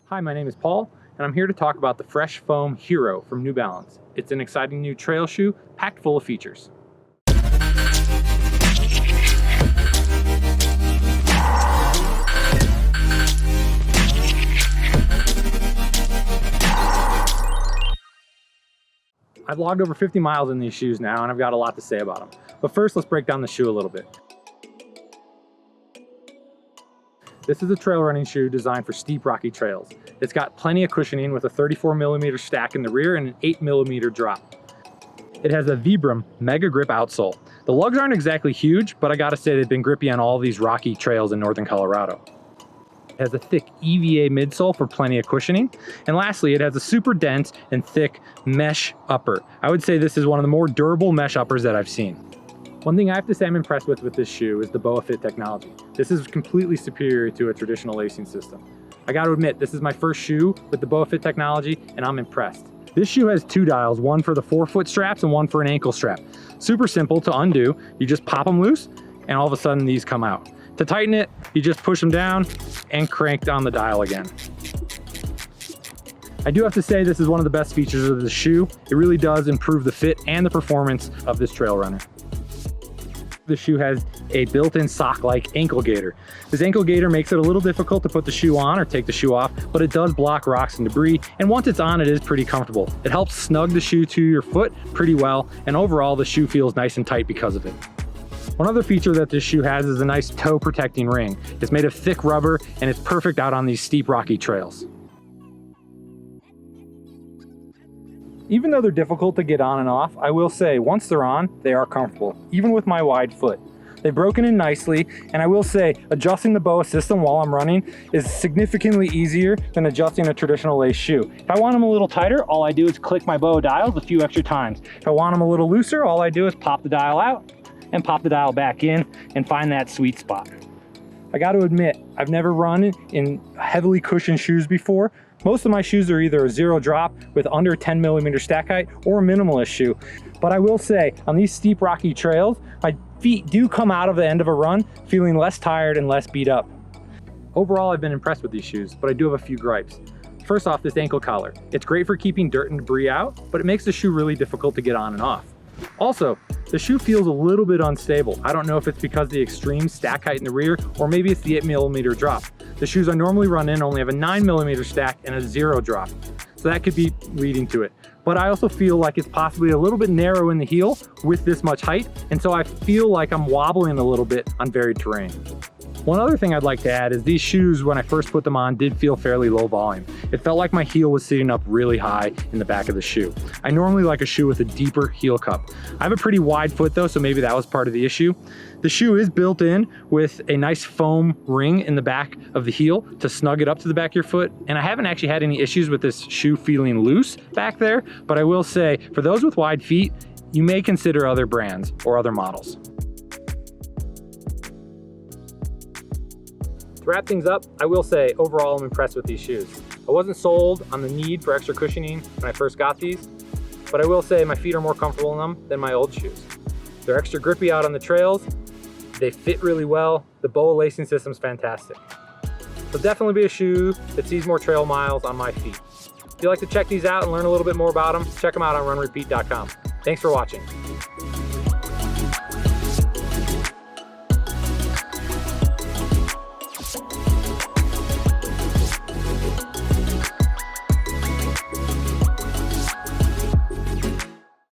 Hi, my name is Paul, and I'm here to talk about the Fresh Foam Hierro from New Balance. It's an exciting new trail shoe packed full of features. I've logged over 50 miles in these shoes now, and I've got a lot to say about them. But first, let's break down the shoe a little bit. This is a trail running shoe designed for steep, rocky trails. It's got plenty of cushioning with a 34mm stack in the rear and an 8mm drop. It has a Vibram Mega Grip outsole. The lugs aren't exactly huge, but I gotta say they've been grippy on all these rocky trails in northern Colorado. It has a thick EVA midsole for plenty of cushioning. And lastly, it has a super dense and thick mesh upper. I would say this is one of the more durable mesh uppers that I've seen. One thing I have to say I'm impressed with this shoe is the BOA fit technology. This is completely superior to a traditional lacing system. I got to admit, this is my first shoe with the BOA fit technology, and I'm impressed. This shoe has two dials, one for the forefoot straps and one for an ankle strap. Super simple to undo. You just pop them loose, and all of a sudden these come out. To tighten it, you just push them down and crank down the dial again. I do have to say this is one of the best features of the shoe. It really does improve the fit and the performance of this trail runner. The shoe has a built-in sock-like ankle gaiter. This ankle gaiter makes it a little difficult to put the shoe on or take the shoe off, but it does block rocks and debris, and once it's on, it is pretty comfortable. It helps snug the shoe to your foot pretty well, and overall, the shoe feels nice and tight because of it. One other feature that this shoe has is a nice toe protecting ring. It's made of thick rubber, and it's perfect out on these steep, rocky trails. Even though they're difficult to get on and off, I will say once they're on, they are comfortable, even with my wide foot. They've broken in nicely, and I will say adjusting the BOA system while I'm running is significantly easier than adjusting a traditional lace shoe. If I want them a little tighter, all I do is click my BOA dials a few extra times. If I want them a little looser, all I do is pop the dial out and pop the dial back in and find that sweet spot. I got to admit, I've never run in heavily cushioned shoes before. Most of my shoes are either a zero drop with under 10mm stack height or a minimalist shoe. But I will say, on these steep rocky trails, my feet do come out of the end of a run feeling less tired and less beat up. Overall, I've been impressed with these shoes, but I do have a few gripes. First off, this ankle collar. It's great for keeping dirt and debris out, but it makes the shoe really difficult to get on and off. Also, the shoe feels a little bit unstable. I don't know if it's because of the extreme stack height in the rear, or maybe it's the 8mm drop. The shoes I normally run in only have a 9mm stack and a zero drop, so that could be leading to it. But I also feel like it's possibly a little bit narrow in the heel with this much height, and so I feel like I'm wobbling a little bit on varied terrain. One other thing I'd like to add is these shoes, when I first put them on, did feel fairly low volume. It felt like my heel was sitting up really high in the back of the shoe. I normally like a shoe with a deeper heel cup. I have a pretty wide foot though, so maybe that was part of the issue. The shoe is built in with a nice foam ring in the back of the heel to snug it up to the back of your foot. And I haven't actually had any issues with this shoe feeling loose back there, but I will say for those with wide feet, you may consider other brands or other models. To wrap things up, I will say overall I'm impressed with these shoes. I wasn't sold on the need for extra cushioning when I first got these, but I will say my feet are more comfortable in them than my old shoes. They're extra grippy out on the trails, they fit really well, the BOA lacing system's fantastic. So definitely be a shoe that sees more trail miles on my feet. If you'd like to check these out and learn a little bit more about them, check them out on RunRepeat.com. Thanks for watching.